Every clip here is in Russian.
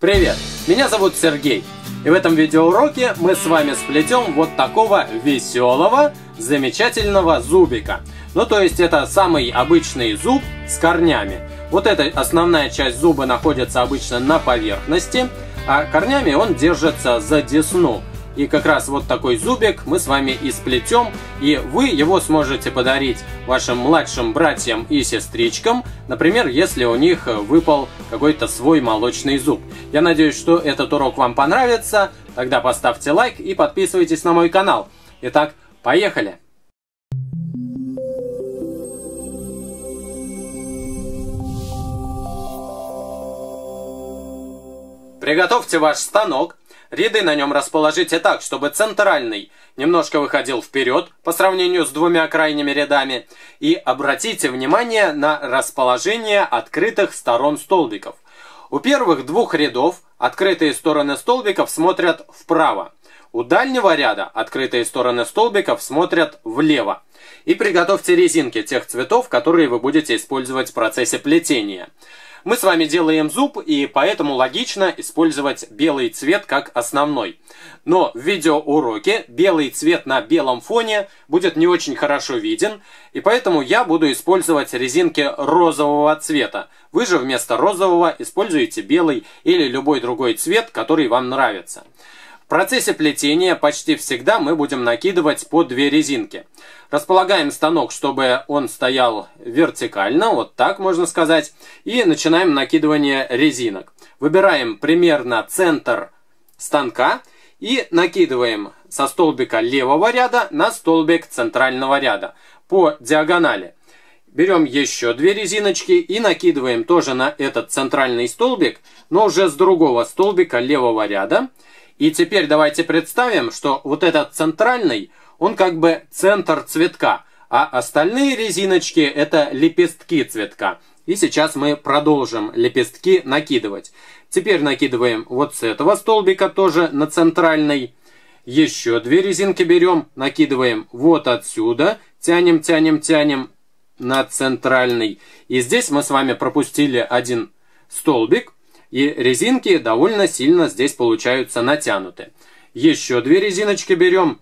Привет, меня зовут Сергей, и в этом видеоуроке мы с вами сплетем вот такого веселого, замечательного зубика. Ну, то есть это самый обычный зуб с корнями. Вот эта основная часть зуба находится обычно на поверхности, а корнями он держится за десну. И как раз вот такой зубик мы с вами и сплетем, и вы его сможете подарить вашим младшим братьям и сестричкам, например, если у них выпал какой-то свой молочный зуб. Я надеюсь, что этот урок вам понравится, тогда поставьте лайк и подписывайтесь на мой канал. Итак, поехали! Приготовьте ваш станок. Ряды на нем расположите так, чтобы центральный немножко выходил вперед по сравнению с двумя крайними рядами. И обратите внимание на расположение открытых сторон столбиков. У первых двух рядов открытые стороны столбиков смотрят вправо. У дальнего ряда открытые стороны столбиков смотрят влево. И приготовьте резинки тех цветов, которые вы будете использовать в процессе плетения. Мы с вами делаем зуб, и поэтому логично использовать белый цвет как основной. Но в видеоуроке белый цвет на белом фоне будет не очень хорошо виден, и поэтому я буду использовать резинки розового цвета. Вы же вместо розового используете белый или любой другой цвет, который вам нравится. В процессе плетения почти всегда мы будем накидывать по 2 резинки. Располагаем станок, чтобы он стоял вертикально, вот так можно сказать, и начинаем накидывание резинок. Выбираем примерно центр станка и накидываем со столбика левого ряда на столбик центрального ряда по диагонали. Берем еще 2 резиночки и накидываем тоже на этот центральный столбик, но уже с другого столбика левого ряда. И теперь давайте представим, что вот этот центральный, он как бы центр цветка, а остальные резиночки это лепестки цветка. И сейчас мы продолжим лепестки накидывать. Теперь накидываем вот с этого столбика тоже на центральный. Еще 2 резинки берем, накидываем вот отсюда, тянем, тянем, тянем на центральный. И здесь мы с вами пропустили один столбик. И резинки довольно сильно здесь получаются натянуты. Еще 2 резиночки берем,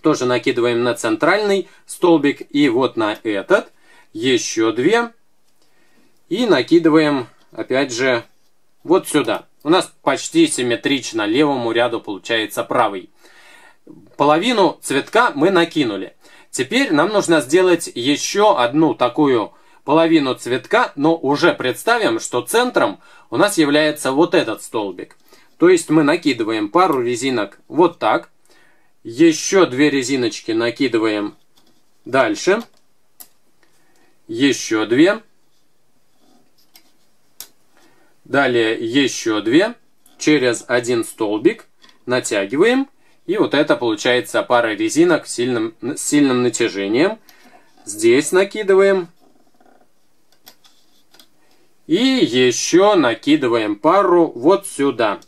тоже накидываем на центральный столбик и вот на этот. Еще 2. И накидываем опять же вот сюда. У нас почти симметрично левому ряду получается правый. Половину цветка мы накинули. Теперь нам нужно сделать еще одну такую половину цветка, но уже представим, что центром у нас является вот этот столбик. То есть мы накидываем пару резинок вот так. Еще 2 резиночки накидываем дальше. Еще 2. Далее еще 2. Через один столбик натягиваем. И вот это получается пара резинок с сильным натяжением. Здесь накидываем. И еще накидываем пару вот сюда.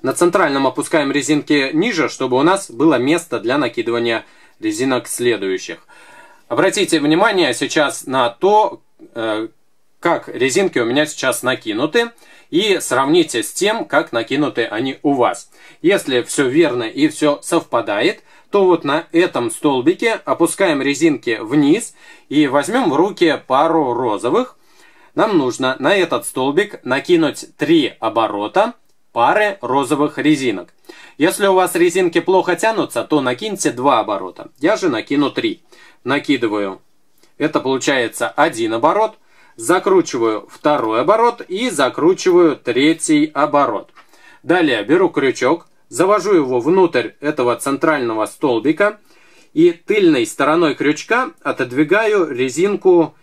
На центральном опускаем резинки ниже, чтобы у нас было место для накидывания резинок следующих. Обратите внимание сейчас на то, как резинки у меня сейчас накинуты. И сравните с тем, как накинуты они у вас. Если все верно и все совпадает, то вот на этом столбике опускаем резинки вниз и возьмем в руки пару розовых. Нам нужно на этот столбик накинуть 3 оборота пары розовых резинок. Если у вас резинки плохо тянутся, то накиньте 2 оборота. Я же накину 3. Накидываю. Это получается 1 оборот. Закручиваю 2 оборот и закручиваю 3 оборот. Далее беру крючок, завожу его внутрь этого центрального столбика и тыльной стороной крючка отодвигаю резинку,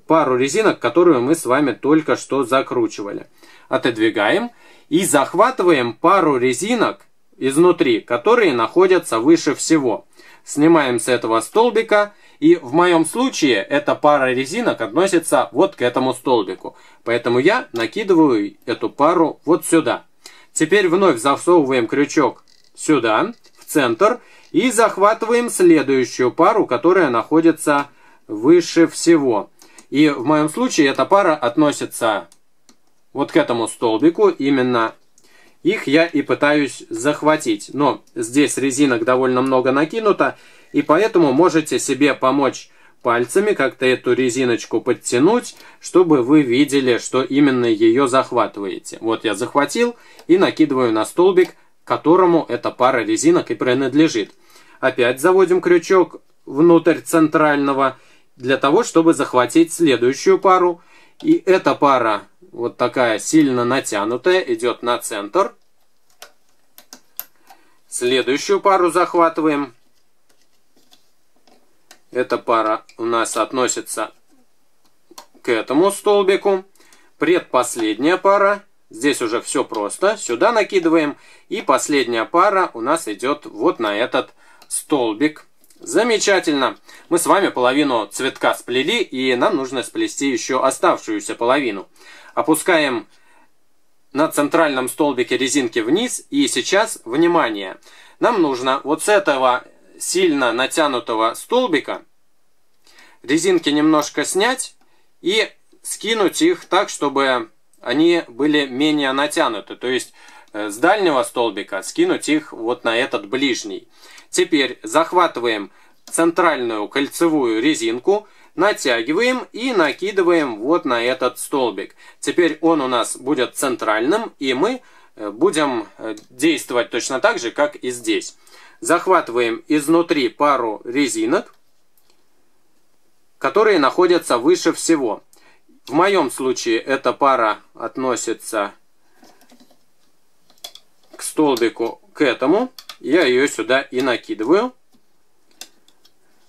пару резинок, которую мы с вами только что закручивали. Отодвигаем и захватываем пару резинок изнутри, которые находятся выше всего. Снимаем с этого столбика, и в моем случае эта пара резинок относится вот к этому столбику. Поэтому я накидываю эту пару вот сюда. Теперь вновь засовываем крючок сюда, в центр, и захватываем следующую пару, которая находится выше всего. И в моем случае эта пара относится вот к этому столбику, именно их я и пытаюсь захватить. Но здесь резинок довольно много накинуто, и поэтому можете себе помочь пальцами как-то эту резиночку подтянуть, чтобы вы видели, что именно ее захватываете. Вот я захватил и накидываю на столбик, которому эта пара резинок и принадлежит. Опять заводим крючок внутрь центрального, для того, чтобы захватить следующую пару. И эта пара, вот такая сильно натянутая, идет на центр. Следующую пару захватываем. Эта пара у нас относится к этому столбику. Предпоследняя пара. Здесь уже все просто. Сюда накидываем. И последняя пара у нас идет вот на этот столбик. Замечательно. Мы с вами половину цветка сплели, и нам нужно сплести еще оставшуюся половину. Опускаем на центральном столбике резинки вниз. И сейчас, внимание, нам нужно вот с этого сильно натянутого столбика резинки немножко снять и скинуть их так, чтобы они были менее натянуты. То есть с дальнего столбика скинуть их вот на этот ближний. Теперь захватываем центральную кольцевую резинку, натягиваем и накидываем вот на этот столбик. Теперь он у нас будет центральным, и мы будем действовать точно так же, как и здесь. Захватываем изнутри пару резинок, которые находятся выше всего. В моем случае эта пара относится к столбику, к этому. Я ее сюда и накидываю.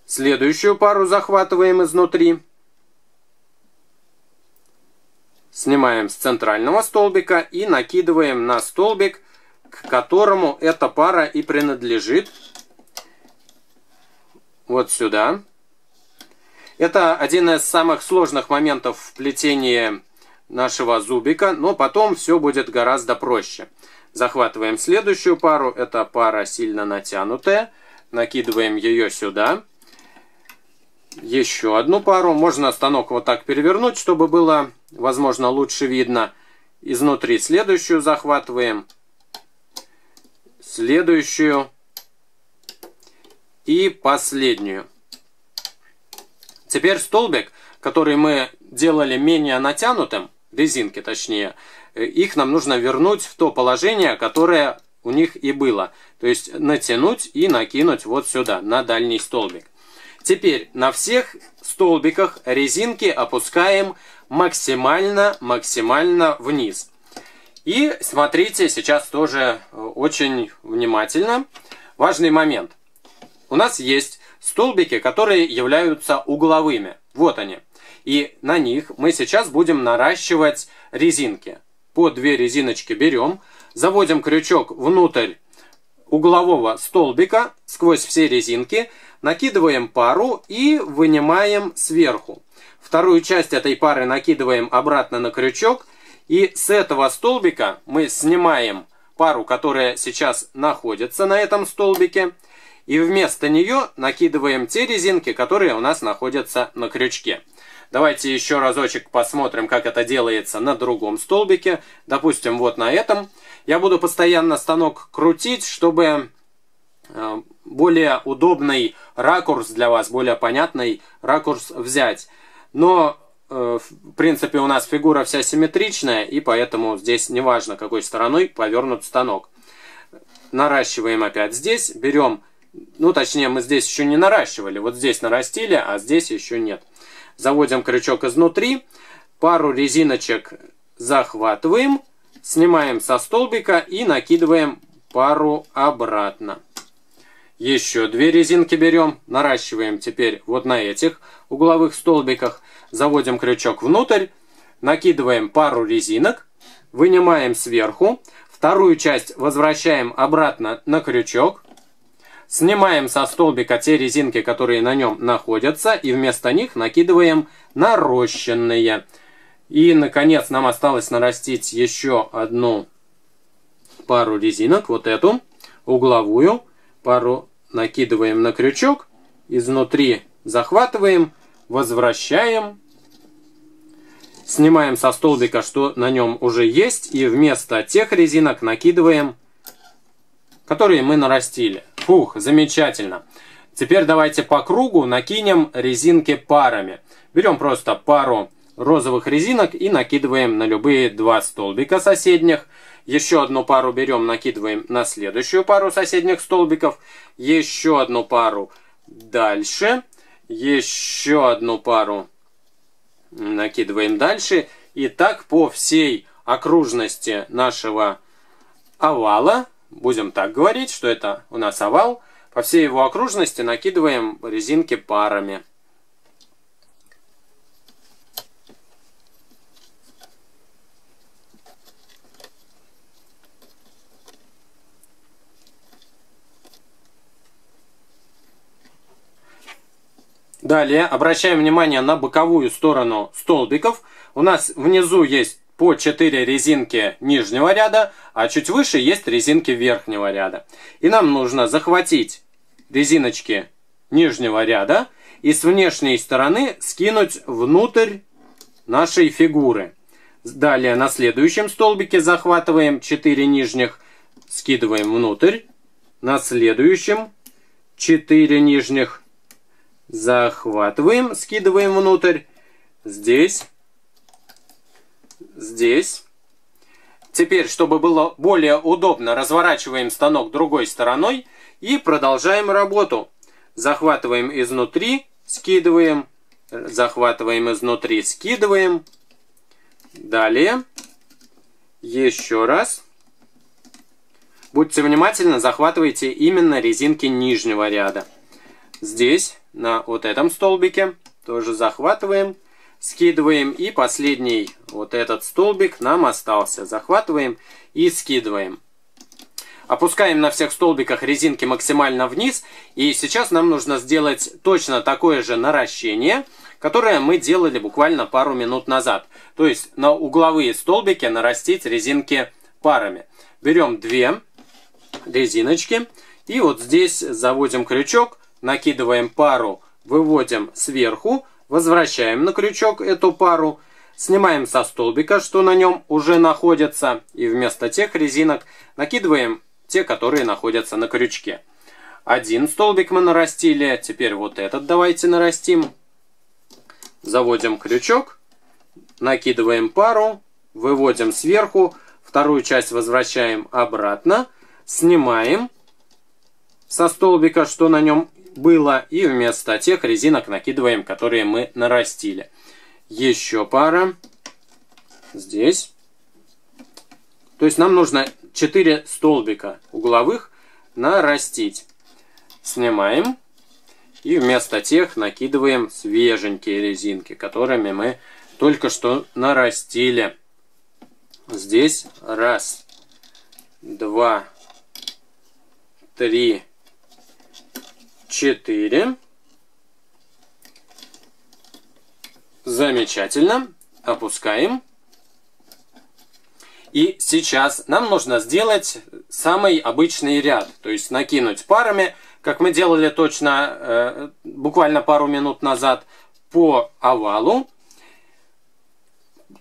Следующую пару захватываем изнутри. Снимаем с центрального столбика и накидываем на столбик, к которому эта пара и принадлежит. Вот сюда. Это один из самых сложных моментов в плетении нашего зубика, но потом все будет гораздо проще. Захватываем следующую пару. Это пара сильно натянутая. Накидываем ее сюда. Еще одну пару. Можно станок вот так перевернуть, чтобы было, возможно, лучше видно. Изнутри следующую захватываем. Следующую. И последнюю. Теперь столбик, который мы делали менее натянутым, резинки точнее, их нам нужно вернуть в то положение, которое у них и было. То есть натянуть и накинуть вот сюда, на дальний столбик. Теперь на всех столбиках резинки опускаем максимально вниз. И смотрите сейчас тоже очень внимательно. Важный момент. У нас есть столбики, которые являются угловыми. Вот они. И на них мы сейчас будем наращивать резинки. По 2 резиночки берем, заводим крючок внутрь углового столбика сквозь все резинки, накидываем пару и вынимаем сверху. Вторую часть этой пары накидываем обратно на крючок. И с этого столбика мы снимаем пару, которая сейчас находится на этом столбике. И вместо нее накидываем те резинки, которые у нас находятся на крючке. Давайте еще разочек посмотрим, как это делается на другом столбике. Допустим, вот на этом. Я буду постоянно станок крутить, чтобы более удобный ракурс для вас, более понятный ракурс взять. Но, в принципе, у нас фигура вся симметричная, и поэтому здесь не важно, какой стороной повернут станок. Наращиваем опять здесь, берем... Ну, точнее, мы здесь еще не наращивали. Вот здесь нарастили, а здесь еще нет. Заводим крючок изнутри. Пару резиночек захватываем. Снимаем со столбика и накидываем пару обратно. Еще 2 резинки берем. Наращиваем теперь вот на этих угловых столбиках. Заводим крючок внутрь. Накидываем пару резинок. Вынимаем сверху. Вторую часть возвращаем обратно на крючок. Снимаем со столбика те резинки, которые на нем находятся, и вместо них накидываем нарощенные. И, наконец, нам осталось нарастить еще одну пару резинок, вот эту, угловую. Пару накидываем на крючок, изнутри захватываем, возвращаем. Снимаем со столбика, что на нем уже есть, и вместо тех резинок накидываем, которые мы нарастили. Фух, замечательно. Теперь давайте по кругу накинем резинки парами. Берем просто пару розовых резинок и накидываем на любые два столбика соседних. Еще одну пару берем, накидываем на следующую пару соседних столбиков. Еще одну пару дальше. Еще одну пару накидываем дальше. И так по всей окружности нашего овала. Будем так говорить, что это у нас овал. По всей его окружности накидываем резинки парами. Далее обращаем внимание на боковую сторону столбиков. У нас внизу есть по 4 резинки нижнего ряда, а чуть выше есть резинки верхнего ряда. И нам нужно захватить резиночки нижнего ряда и с внешней стороны скинуть внутрь нашей фигуры. Далее на следующем столбике захватываем 4 нижних, скидываем внутрь. На следующем 4 нижних захватываем, скидываем внутрь. Здесь. Здесь. Теперь, чтобы было более удобно, разворачиваем станок другой стороной и продолжаем работу. Захватываем изнутри, скидываем. Захватываем изнутри, скидываем. Далее. Еще раз. Будьте внимательны, захватывайте именно резинки нижнего ряда. Здесь, на вот этом столбике, тоже захватываем, скидываем. И последний вот этот столбик нам остался. Захватываем и скидываем. Опускаем на всех столбиках резинки максимально вниз. И сейчас нам нужно сделать точно такое же наращение, которое мы делали буквально пару минут назад. То есть на угловые столбики нарастить резинки парами. Берем 2 резиночки. И вот здесь заводим крючок. Накидываем пару, выводим сверху, возвращаем на крючок эту пару, снимаем со столбика, что на нем уже находится, и вместо тех резинок накидываем те, которые находятся на крючке. Один столбик мы нарастили, теперь вот этот давайте нарастим. Заводим крючок, накидываем пару, выводим сверху, вторую часть возвращаем обратно, снимаем со столбика, что на нем было, и вместо тех резинок накидываем, которые мы нарастили. Еще пара. Здесь. То есть нам нужно 4 столбика угловых нарастить. Снимаем. И вместо тех накидываем свеженькие резинки, которыми мы только что нарастили. Здесь 1, 2, 3, 4. Замечательно. Опускаем. И сейчас нам нужно сделать самый обычный ряд. То есть накинуть парами, как мы делали точно буквально пару минут назад, по овалу.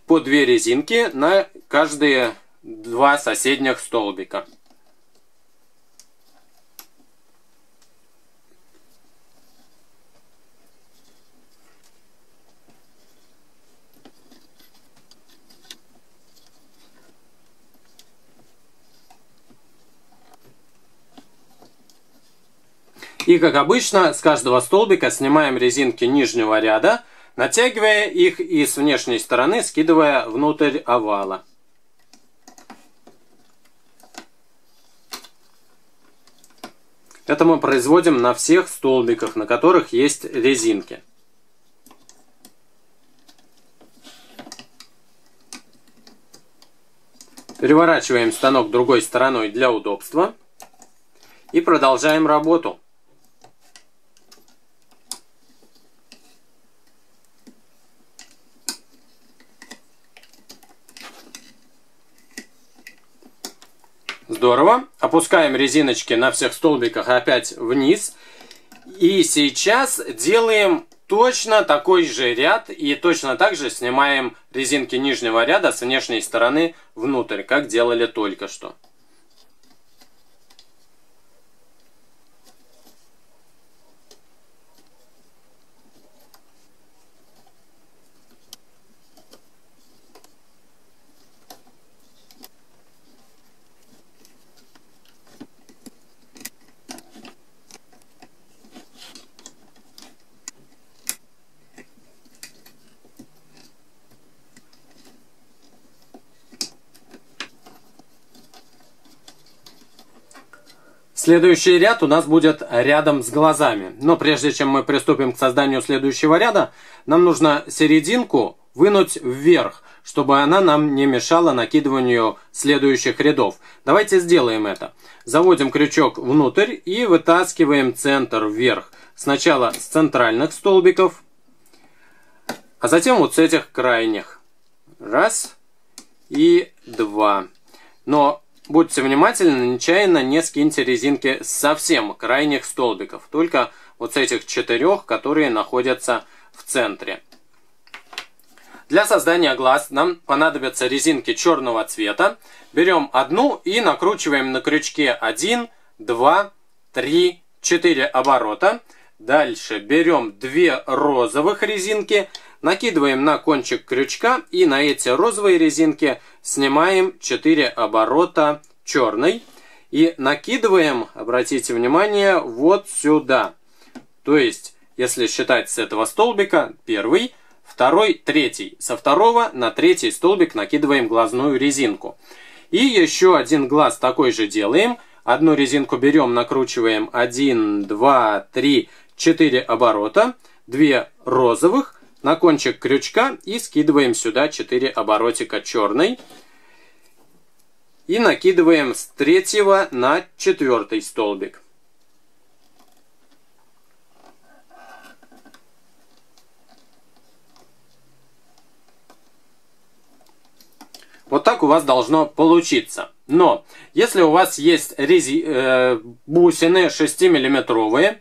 По 2 резинки на каждые 2 соседних столбика. И как обычно, с каждого столбика снимаем резинки нижнего ряда, натягивая их и с внешней стороны скидывая внутрь овала. Это мы производим на всех столбиках, на которых есть резинки. Переворачиваем станок другой стороной для удобства. И продолжаем работу. Здорово. Опускаем резиночки на всех столбиках опять вниз. И сейчас делаем точно такой же ряд и точно так же снимаем резинки нижнего ряда с внешней стороны внутрь, как делали только что. Следующий ряд у нас будет рядом с глазами. Но прежде чем мы приступим к созданию следующего ряда, нам нужно серединку вынуть вверх, чтобы она нам не мешала накидыванию следующих рядов. Давайте сделаем это. Заводим крючок внутрь и вытаскиваем центр вверх. Сначала с центральных столбиков, а затем вот с этих крайних. Раз и два. Но будьте внимательны, нечаянно не скиньте резинки с совсем крайних столбиков. Только вот с этих 4, которые находятся в центре. Для создания глаз нам понадобятся резинки черного цвета. Берем одну и накручиваем на крючке 1, 2, 3, 4 оборота. Дальше берем 2 розовых резинки, накидываем на кончик крючка и на эти розовые резинки снимаем 4 оборота черной и накидываем, обратите внимание, вот сюда. То есть, если считать с этого столбика, первый, второй, третий. Со второго на третий столбик накидываем глазную резинку. И еще один глаз такой же делаем. Одну резинку берем, накручиваем 1, 2, 3, 4 оборота, 2 розовых на кончик крючка и скидываем сюда 4 оборотика черной. И накидываем с 3 на 4 столбик. Вот так у вас должно получиться. Но если у вас есть бусины 6-миллиметровые,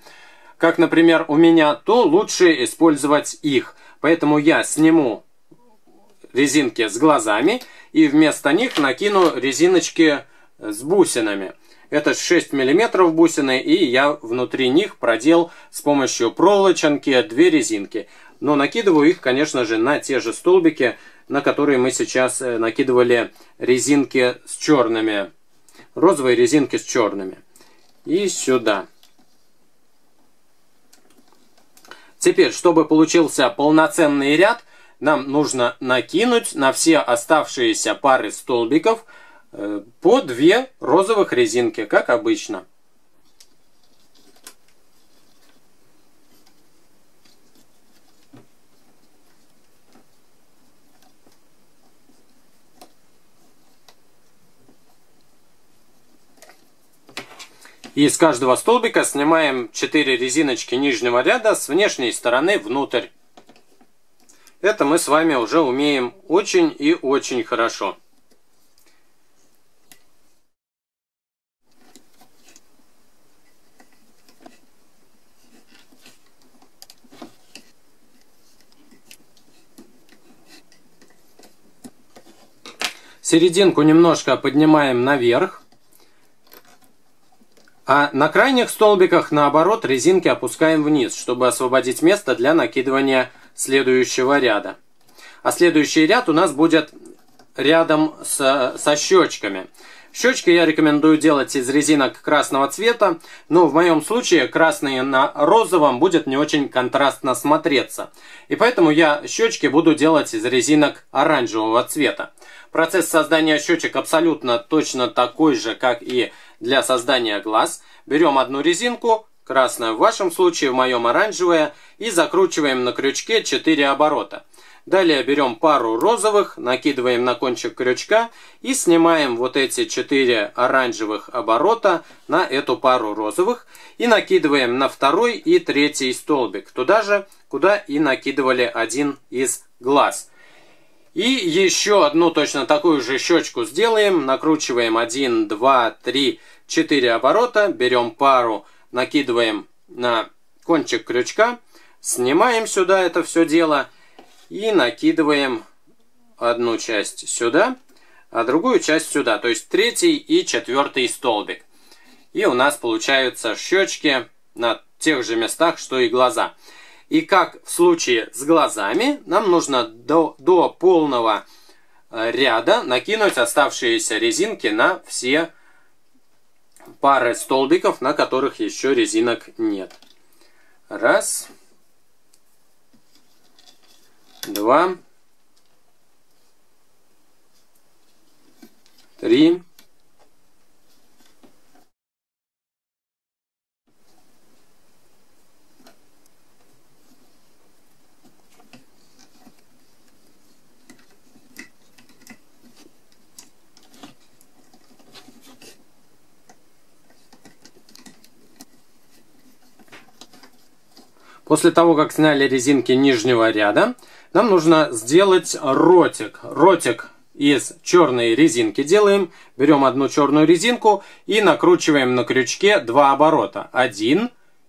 как, например, у меня, то лучше использовать их. Поэтому я сниму резинки с глазами и вместо них накину резиночки с бусинами. Это 6 мм бусины, и я внутри них продел с помощью проволоченки 2 резинки. Но накидываю их, конечно же, на те же столбики, на которые мы сейчас накидывали резинки с черными. Розовые резинки с черными. И сюда. Теперь, чтобы получился полноценный ряд, нам нужно накинуть на все оставшиеся пары столбиков по 2 розовых резинки, как обычно. И с каждого столбика снимаем 4 резиночки нижнего ряда с внешней стороны внутрь. Это мы с вами уже умеем очень и очень хорошо. Серединку немножко поднимаем наверх. А на крайних столбиках, наоборот, резинки опускаем вниз, чтобы освободить место для накидывания следующего ряда. А следующий ряд у нас будет рядом со щечками. Щечки я рекомендую делать из резинок красного цвета, но в моем случае красный на розовом будет не очень контрастно смотреться. И поэтому я щечки буду делать из резинок оранжевого цвета. Процесс создания щечек абсолютно точно такой же, как и для создания глаз. Берем одну резинку, красная в вашем случае, в моем оранжевая, и закручиваем на крючке 4 оборота. Далее берем пару розовых, накидываем на кончик крючка и снимаем вот эти 4 оранжевых оборота на эту пару розовых и накидываем на второй и третий столбик, туда же, куда и накидывали один из глаз. И еще одну точно такую же щечку сделаем, накручиваем 1, 2, 3, 4 оборота, берем пару, накидываем на кончик крючка, Снимаем сюда это все дело и накидываем одну часть сюда, а другую часть сюда. То есть третий и четвертый столбик. И у нас получаются щечки на тех же местах, что и глаза. И как в случае с глазами, нам нужно до полного ряда накинуть оставшиеся резинки на все пары столбиков, на которых еще резинок нет. Раз. Два. Три. После того, как сняли резинки нижнего ряда, нам нужно сделать ротик. Ротик из черной резинки делаем. Берем одну черную резинку и накручиваем на крючке 2 оборота. 1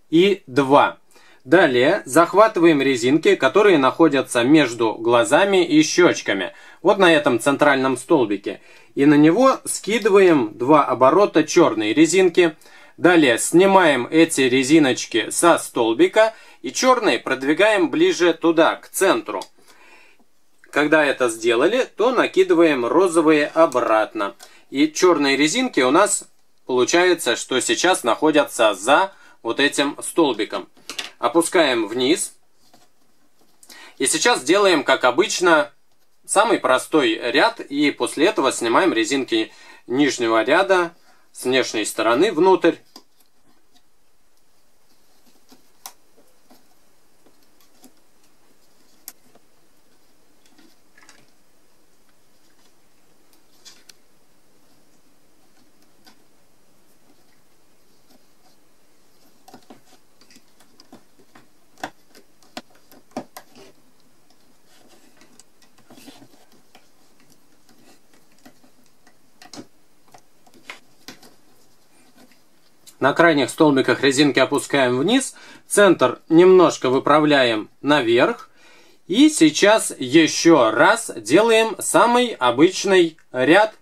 и 2. Далее захватываем резинки, которые находятся между глазами и щечками. Вот на этом центральном столбике. И на него скидываем 2 оборота черной резинки. Далее снимаем эти резиночки со столбика и черные продвигаем ближе туда, к центру. Когда это сделали, то накидываем розовые обратно. И черные резинки у нас получается, что сейчас находятся за вот этим столбиком. Опускаем вниз. И сейчас делаем, как обычно, самый простой ряд. И после этого снимаем резинки нижнего ряда с внешней стороны внутрь. На крайних столбиках резинки опускаем вниз, центр немножко выправляем наверх. И сейчас еще раз делаем самый обычный ряд.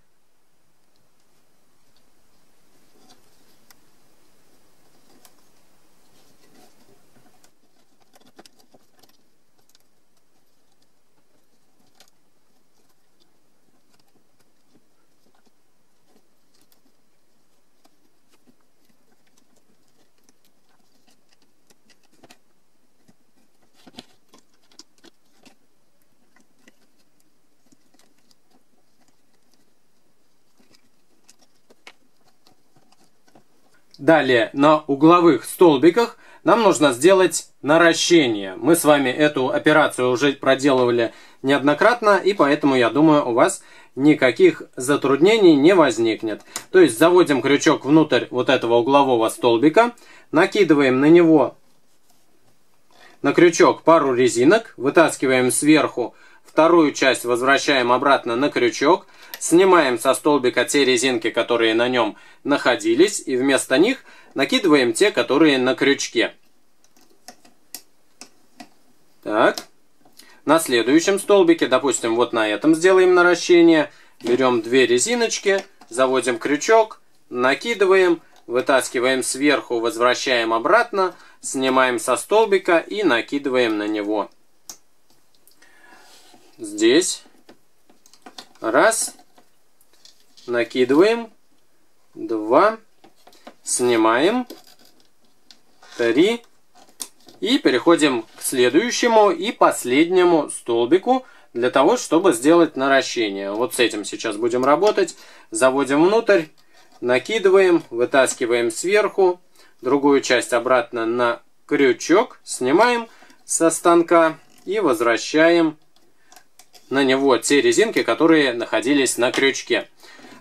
Далее на угловых столбиках нам нужно сделать наращение. Мы с вами эту операцию уже проделывали неоднократно, и поэтому, я думаю, у вас никаких затруднений не возникнет. То есть заводим крючок внутрь вот этого углового столбика, накидываем на него, на крючок, пару резинок, вытаскиваем сверху вторую часть, возвращаем обратно на крючок, снимаем со столбика те резинки, которые на нем находились, и вместо них накидываем те, которые на крючке. Так. На следующем столбике, допустим, вот на этом сделаем наращение. Берем 2 резиночки, заводим крючок, накидываем, вытаскиваем сверху, возвращаем обратно, снимаем со столбика и накидываем на него. Здесь. Раз. Накидываем. 2. Снимаем. 3. И переходим к следующему и последнему столбику для того, чтобы сделать наращение. Вот с этим сейчас будем работать. Заводим внутрь, накидываем, вытаскиваем сверху, другую часть обратно на крючок, снимаем со станка и возвращаем на него те резинки, которые находились на крючке.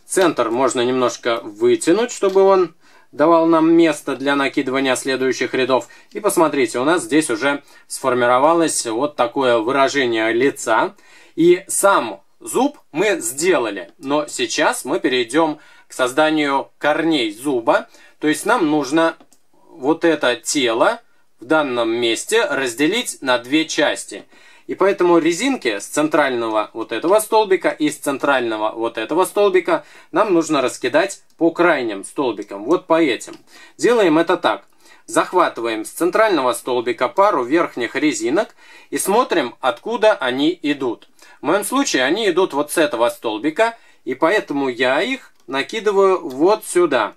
Центр можно немножко вытянуть, чтобы он давал нам место для накидывания следующих рядов. И посмотрите, у нас здесь уже сформировалось вот такое выражение лица. И сам зуб мы сделали. Но сейчас мы перейдем к созданию корней зуба. То есть нам нужно вот это тело в данном месте разделить на две части. И поэтому резинки с центрального вот этого столбика и с центрального вот этого столбика нам нужно раскидать по крайним столбикам, вот по этим. Делаем это так. Захватываем с центрального столбика пару верхних резинок и смотрим, откуда они идут. В моем случае они идут вот с этого столбика, и поэтому я их накидываю вот сюда.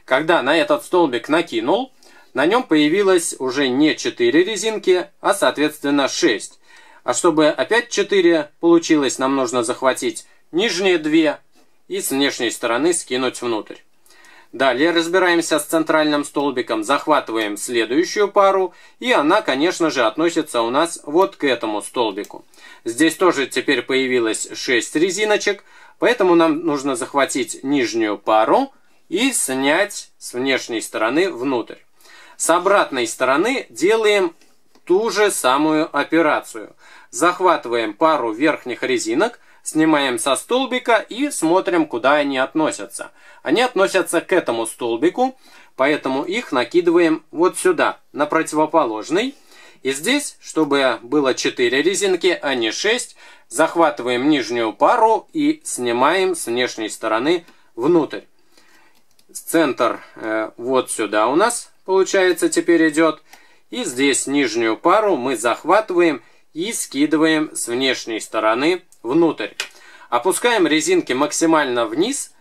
Когда на этот столбик накинул, на нем появилось уже не 4 резинки, а соответственно 6. А чтобы опять 4 получилось, нам нужно захватить нижние 2 и с внешней стороны скинуть внутрь. Далее разбираемся с центральным столбиком, захватываем следующую пару, и она, конечно же, относится у нас вот к этому столбику. Здесь тоже теперь появилось 6 резиночек, поэтому нам нужно захватить нижнюю пару и снять с внешней стороны внутрь. С обратной стороны делаем ту же самую операцию. Захватываем пару верхних резинок, снимаем со столбика и смотрим, куда они относятся. Они относятся к этому столбику, поэтому их накидываем вот сюда, на противоположный. И здесь, чтобы было 4 резинки, а не 6, захватываем нижнюю пару и снимаем с внешней стороны внутрь. Центр вот сюда у нас, получается, теперь идет. И здесь нижнюю пару мы захватываем и скидываем с внешней стороны внутрь. Опускаем резинки максимально вниз.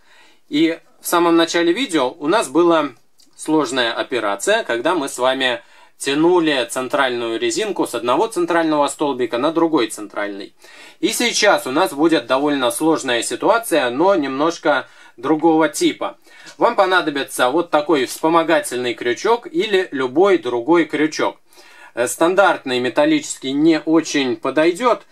И в самом начале видео у нас была сложная операция, когда мы с вами тянули центральную резинку с одного центрального столбика на другой центральный. И сейчас у нас будет довольно сложная ситуация, но немножко другого типа. Вам понадобится вот такой вспомогательный крючок или любой другой крючок. Стандартный металлический не очень подойдет,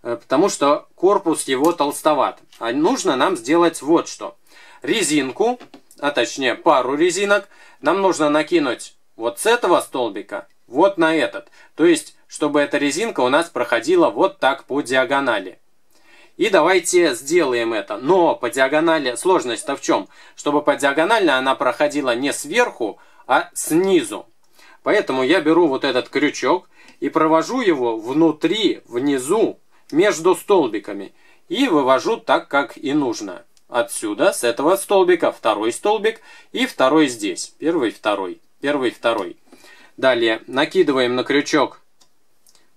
потому что корпус его толстоват. А нужно нам сделать вот что. Резинку, а точнее пару резинок, нам нужно накинуть вот с этого столбика вот на этот. То есть, чтобы эта резинка у нас проходила вот так по диагонали. И давайте сделаем это. Но по диагонали сложность-то в чем? Чтобы по диагонали она проходила не сверху, а снизу. Поэтому я беру вот этот крючок и провожу его внутри, внизу, между столбиками. И вывожу так, как и нужно. Отсюда, с этого столбика, второй столбик и второй здесь. Первый, второй. Первый, второй. Далее накидываем на крючок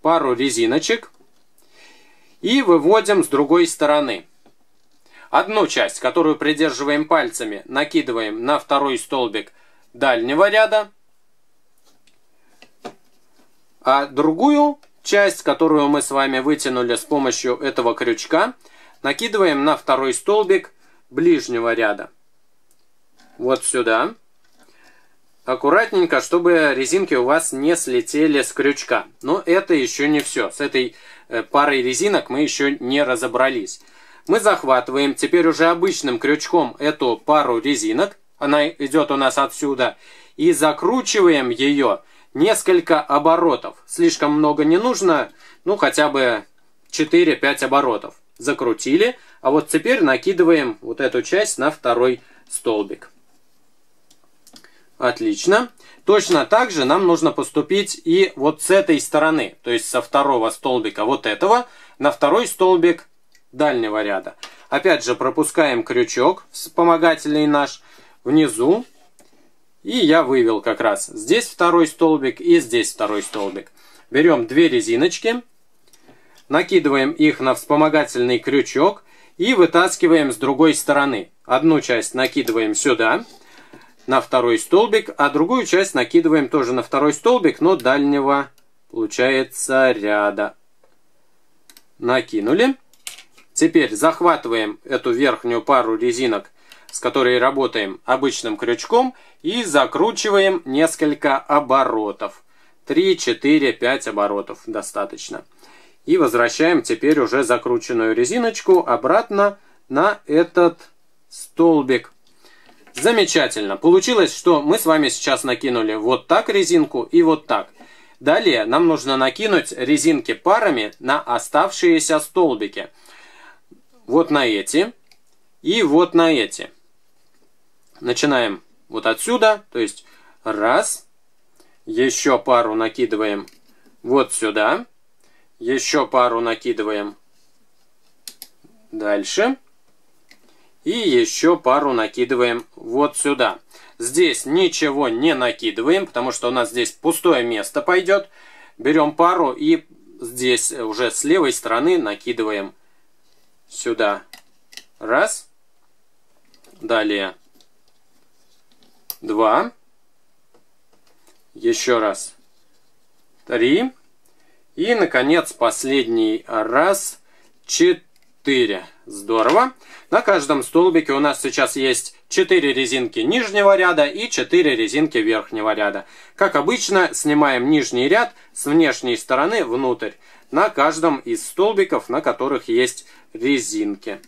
пару резиночек. И выводим с другой стороны. Одну часть, которую придерживаем пальцами, накидываем на второй столбик дальнего ряда. А другую часть, которую мы с вами вытянули с помощью этого крючка, накидываем на второй столбик ближнего ряда. Вот сюда. Аккуратненько, чтобы резинки у вас не слетели с крючка. Но это еще не все. С этой парой резинок мы еще не разобрались. Мы захватываем теперь уже обычным крючком эту пару резинок. Она идет у нас отсюда. И закручиваем ее несколько оборотов. Слишком много не нужно. Ну, хотя бы 4-5 оборотов. Закрутили. А вот теперь накидываем вот эту часть на второй столбик. Отлично. Точно так же нам нужно поступить и вот с этой стороны. То есть со второго столбика вот этого на второй столбик дальнего ряда. Опять же пропускаем крючок вспомогательный наш внизу. И я вывел как раз здесь второй столбик и здесь второй столбик. Берем 2 резиночки. Накидываем их на вспомогательный крючок. И вытаскиваем с другой стороны. Одну часть накидываем сюда. На второй столбик, а другую часть накидываем тоже на второй столбик, но дальнего, получается, ряда. Накинули. Теперь захватываем эту верхнюю пару резинок, с которой работаем обычным крючком, и закручиваем несколько оборотов. 3, 4, 5 оборотов достаточно. И возвращаем теперь уже закрученную резиночку обратно на этот столбик. Замечательно. Получилось, что мы с вами сейчас накинули вот так резинку и вот так. Далее нам нужно накинуть резинки парами на оставшиеся столбики. Вот на эти и вот на эти. Начинаем вот отсюда. То есть раз, Еще пару накидываем вот сюда. Еще пару накидываем дальше. И еще пару накидываем вот сюда. Здесь ничего не накидываем, потому что у нас здесь пустое место пойдет. Берем пару и здесь уже с левой стороны накидываем сюда. Раз. Далее. Два. Еще раз. Три. И, наконец, последний раз. 4. Здорово. На каждом столбике у нас сейчас есть 4 резинки нижнего ряда и 4 резинки верхнего ряда. Как обычно, снимаем нижний ряд с внешней стороны внутрь на каждом из столбиков, на которых есть резинки.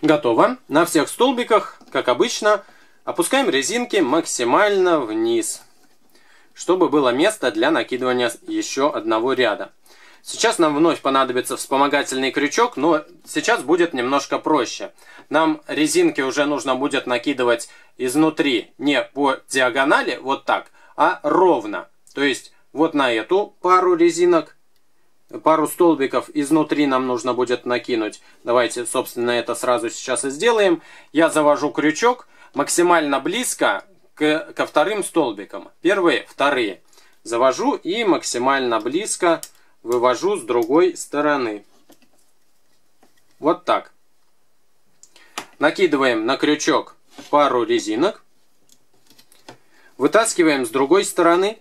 Готово. На всех столбиках, как обычно, опускаем резинки максимально вниз, чтобы было место для накидывания еще одного ряда. Сейчас нам вновь понадобится вспомогательный крючок, но сейчас будет немножко проще. Нам резинки уже нужно будет накидывать изнутри не по диагонали, вот так, а ровно. То есть вот на эту пару резинок. Пару столбиков изнутри нам нужно будет накинуть. Давайте, собственно, это сразу сейчас и сделаем. Я завожу крючок максимально близко ко вторым столбикам. Первые, вторые. Завожу и максимально близко вывожу с другой стороны. Вот так. Накидываем на крючок пару резинок. Вытаскиваем с другой стороны.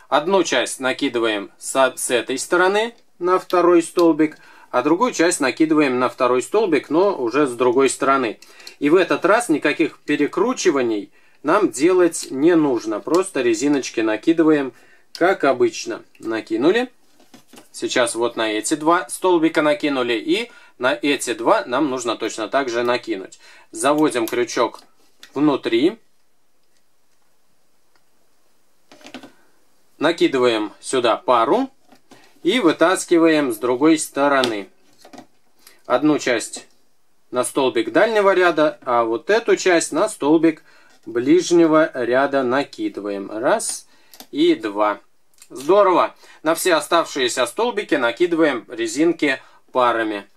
Одну часть накидываем с этой стороны на второй столбик, а другую часть накидываем на второй столбик, но уже с другой стороны. И в этот раз никаких перекручиваний нам делать не нужно. Просто резиночки накидываем, как обычно. Накинули. Сейчас вот на эти два столбика накинули, и на эти два нам нужно точно так же накинуть. Заводим крючок внутри. Накидываем сюда пару. И вытаскиваем с другой стороны. Одну часть на столбик дальнего ряда, а вот эту часть на столбик ближнего ряда накидываем. Раз и два. Здорово! На все оставшиеся столбики накидываем резинки парами.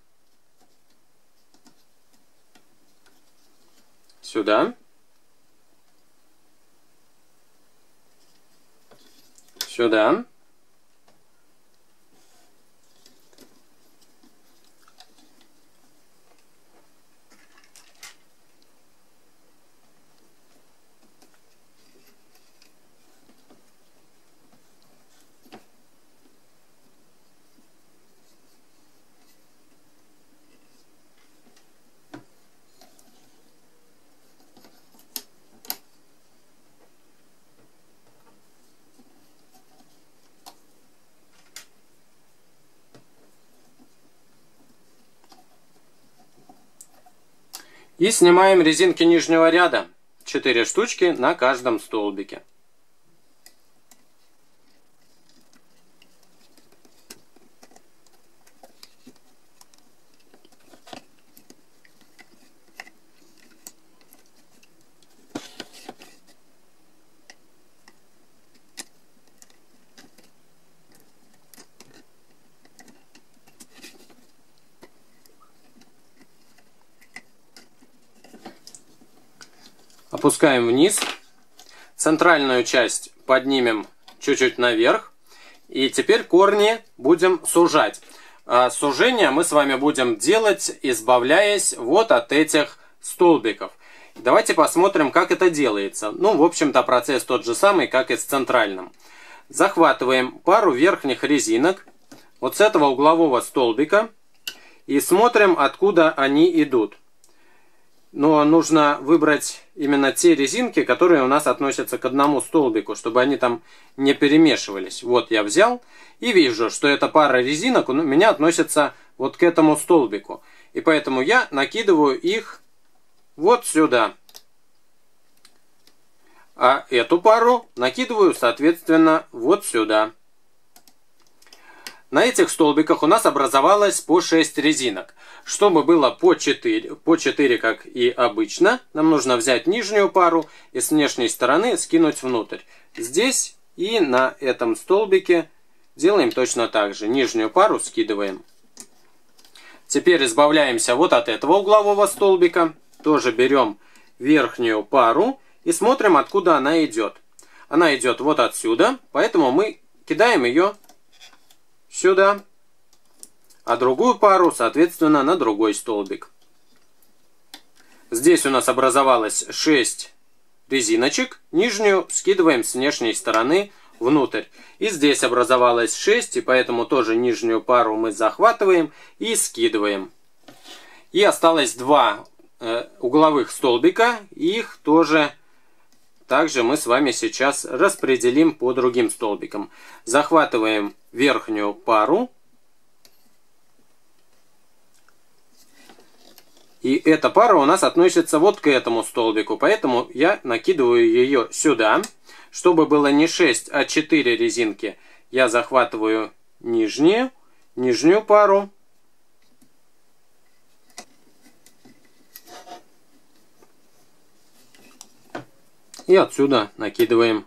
Сюда. Сюда. И снимаем резинки нижнего ряда. 4 штучки на каждом столбике. Опускаем вниз. Центральную часть поднимем чуть-чуть наверх. И теперь корни будем сужать. Сужение мы с вами будем делать, избавляясь вот от этих столбиков. Давайте посмотрим, как это делается. Ну, в общем-то, процесс тот же самый, как и с центральным. Захватываем пару верхних резинок вот с этого углового столбика и смотрим, откуда они идут. Но нужно выбрать именно те резинки, которые у нас относятся к одному столбику, чтобы они там не перемешивались. Вот я взял и вижу, что эта пара резинок у меня относится вот к этому столбику. И поэтому я накидываю их вот сюда. А эту пару накидываю, соответственно, вот сюда. На этих столбиках у нас образовалось по 6 резинок. Чтобы было по 4, как и обычно, нам нужно взять нижнюю пару и с внешней стороны скинуть внутрь. Здесь и на этом столбике делаем точно так же. Нижнюю пару скидываем. Теперь избавляемся вот от этого углового столбика. Тоже берем верхнюю пару и смотрим, откуда она идет. Она идет вот отсюда, поэтому мы кидаем ее сюда, а другую пару, соответственно, на другой столбик. Здесь у нас образовалось 6 резиночек, нижнюю скидываем с внешней стороны внутрь. И здесь образовалось 6, и поэтому тоже нижнюю пару мы захватываем и скидываем. И осталось 2 угловых столбика, их тоже также мы с вами сейчас распределим по другим столбикам. Захватываем верхнюю пару. И эта пара у нас относится вот к этому столбику, поэтому я накидываю ее сюда. Чтобы было не 6, а 4 резинки, я захватываю нижнюю пару. И отсюда накидываем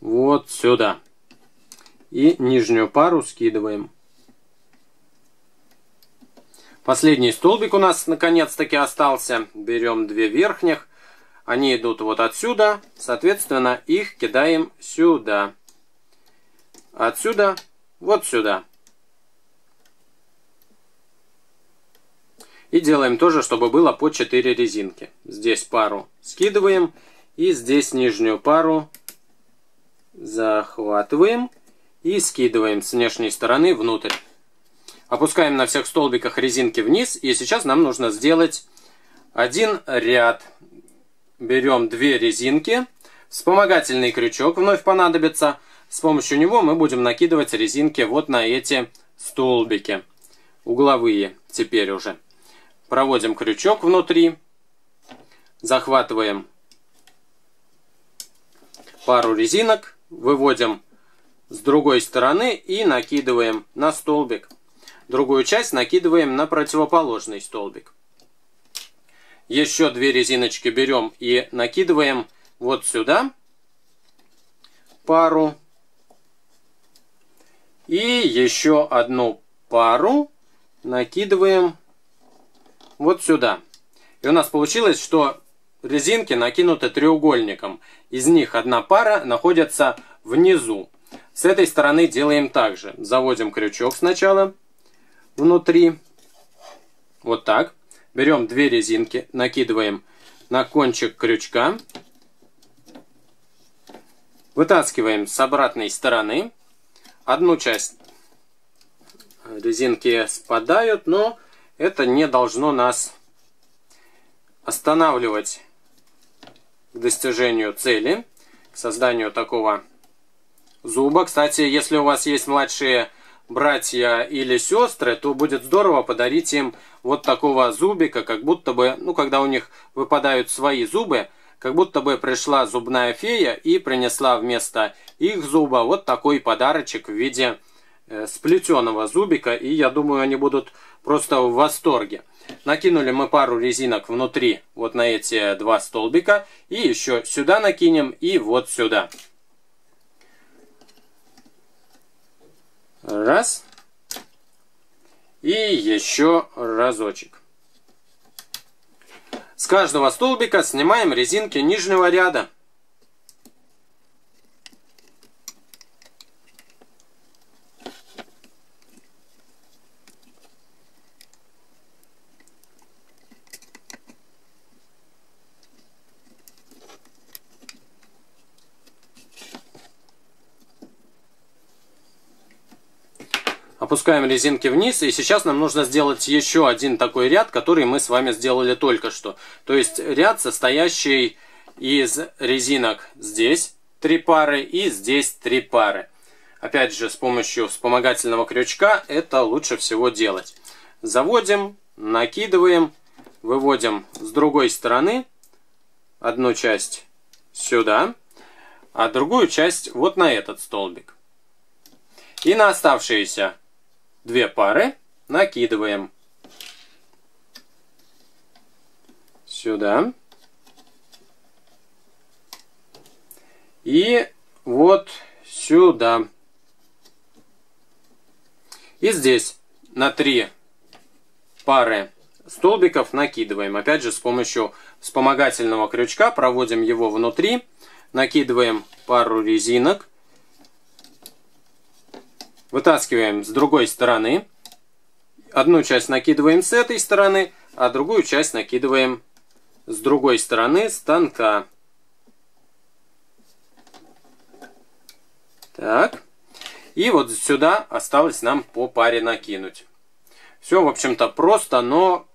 вот сюда. И нижнюю пару скидываем. Последний столбик у нас наконец-таки остался. Берем 2 верхних. Они идут вот отсюда. Соответственно, их кидаем сюда. Отсюда вот сюда. И делаем тоже, чтобы было по 4 резинки. Здесь пару скидываем. И здесь нижнюю пару захватываем и скидываем с внешней стороны внутрь. Опускаем на всех столбиках резинки вниз. И сейчас нам нужно сделать один ряд. Берем 2 резинки. Вспомогательный крючок вновь понадобится. С помощью него мы будем накидывать резинки вот на эти столбики. Угловые теперь уже. Проводим крючок внутри. Захватываем пару резинок, выводим с другой стороны и накидываем на столбик. Другую часть накидываем на противоположный столбик. Еще 2 резиночки берем и накидываем вот сюда пару. И еще одну пару накидываем вот сюда. И у нас получилось, что резинки накинуты треугольником. Из них одна пара находится внизу. С этой стороны делаем так же. Заводим крючок сначала внутри. Вот так. Берем 2 резинки, накидываем на кончик крючка. Вытаскиваем с обратной стороны. Одну часть резинки спадают, но это не должно нас останавливать к достижению цели, к созданию такого зуба. Кстати, если у вас есть младшие братья или сестры, то будет здорово подарить им вот такого зубика, как будто бы, когда у них выпадают свои зубы, как будто бы пришла зубная фея и принесла вместо их зуба вот такой подарочек в виде сплетенного зубика, и я думаю, они будут просто в восторге. Накинули мы пару резинок внутри вот на эти 2 столбика. И еще сюда накинем и вот сюда. Раз. И еще разочек. С каждого столбика снимаем резинки нижнего ряда. Опускаем резинки вниз, и сейчас нам нужно сделать еще один такой ряд, который мы с вами сделали только что. То есть ряд, состоящий из резинок здесь 3 пары и здесь 3 пары. Опять же, с помощью вспомогательного крючка это лучше всего делать. Заводим, накидываем, выводим с другой стороны одну часть сюда, а другую часть вот на этот столбик. И на оставшиеся две пары накидываем сюда. И вот сюда. И здесь на 3 пары столбиков накидываем. Опять же, с помощью вспомогательного крючка проводим его внутри. Накидываем пару резинок. Вытаскиваем с другой стороны. Одну часть накидываем с этой стороны, а другую часть накидываем с другой стороны станка. Так. И вот сюда осталось нам по паре накинуть. Все, в общем-то, просто, но...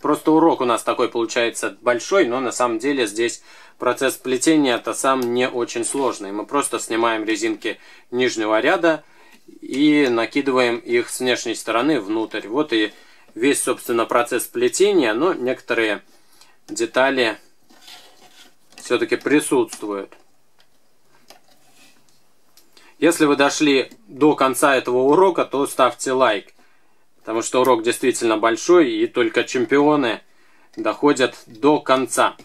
Просто урок у нас такой получается большой, но на самом деле здесь процесс плетения-то сам не очень сложный. Мы просто снимаем резинки нижнего ряда и накидываем их с внешней стороны внутрь. Вот и весь, собственно, процесс плетения, но некоторые детали все-таки присутствуют. Если вы дошли до конца этого урока, то ставьте лайк. Потому что урок действительно большой, и только чемпионы доходят до конца.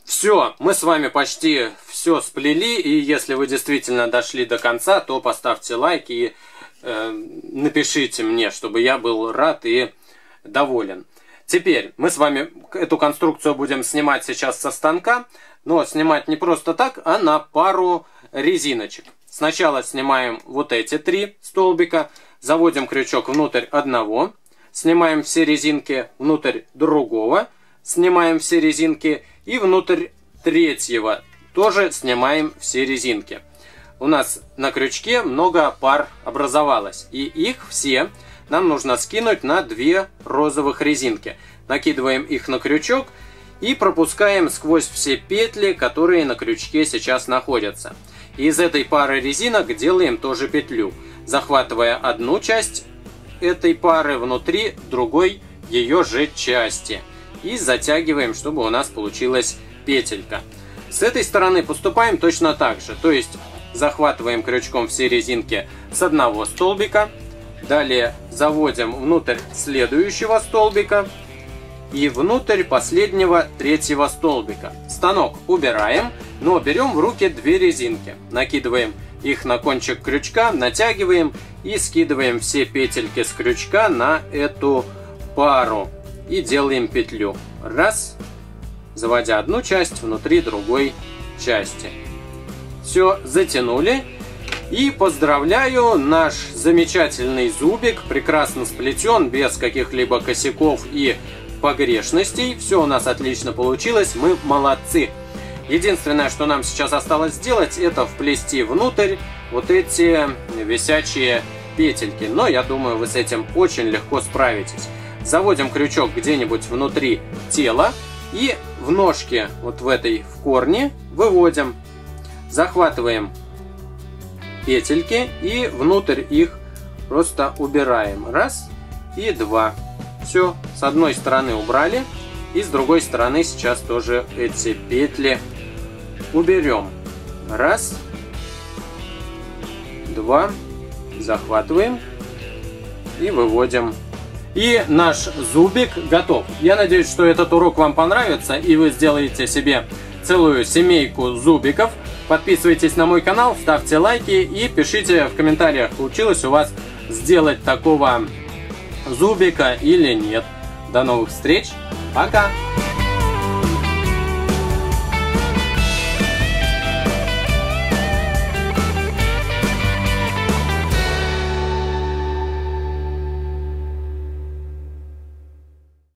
Все, мы с вами почти все сплели. И если вы действительно дошли до конца, то поставьте лайк и напишите мне, чтобы я был рад и доволен. Теперь мы с вами эту конструкцию будем снимать сейчас со станка. Но снимать не просто так, а на пару резиночек. Сначала снимаем вот эти 3 столбика. Заводим крючок внутрь одного, снимаем все резинки внутрь другого, снимаем все резинки и внутрь третьего тоже снимаем все резинки. У нас на крючке много пар образовалось, и их все нам нужно скинуть на 2 розовых резинки. Накидываем их на крючок и пропускаем сквозь все петли, которые на крючке сейчас находятся. И из этой пары резинок делаем тоже петлю, захватывая одну часть этой пары внутри другой ее же части. И затягиваем, чтобы у нас получилась петелька. С этой стороны поступаем точно так же. То есть захватываем крючком все резинки с одного столбика. Далее заводим внутрь следующего столбика. И внутрь последнего 3-го столбика. Станок убираем, но берем в руки 2 резинки. Накидываем их на кончик крючка, натягиваем и скидываем все петельки с крючка на эту пару. И делаем петлю. Раз, заводя одну часть внутри другой части. Все, затянули. И поздравляю, наш замечательный зубик прекрасно сплетен, без каких-либо косяков и погрешностей. Все у нас отлично получилось, мы молодцы. Единственное, что нам сейчас осталось сделать, это вплести внутрь вот эти висячие петельки. Но я думаю, вы с этим очень легко справитесь. Заводим крючок где-нибудь внутри тела и в ножке, вот в корне, выводим. Захватываем петельки и внутрь их просто убираем. Раз и 2. Все, с одной стороны убрали, и с другой стороны сейчас тоже эти петли уберем. Раз, 2, захватываем и выводим. И наш зубик готов. Я надеюсь, что этот урок вам понравится, и вы сделаете себе целую семейку зубиков. Подписывайтесь на мой канал, ставьте лайки и пишите в комментариях, получилось у вас сделать такого зубика или нет. До новых встреч. Пока!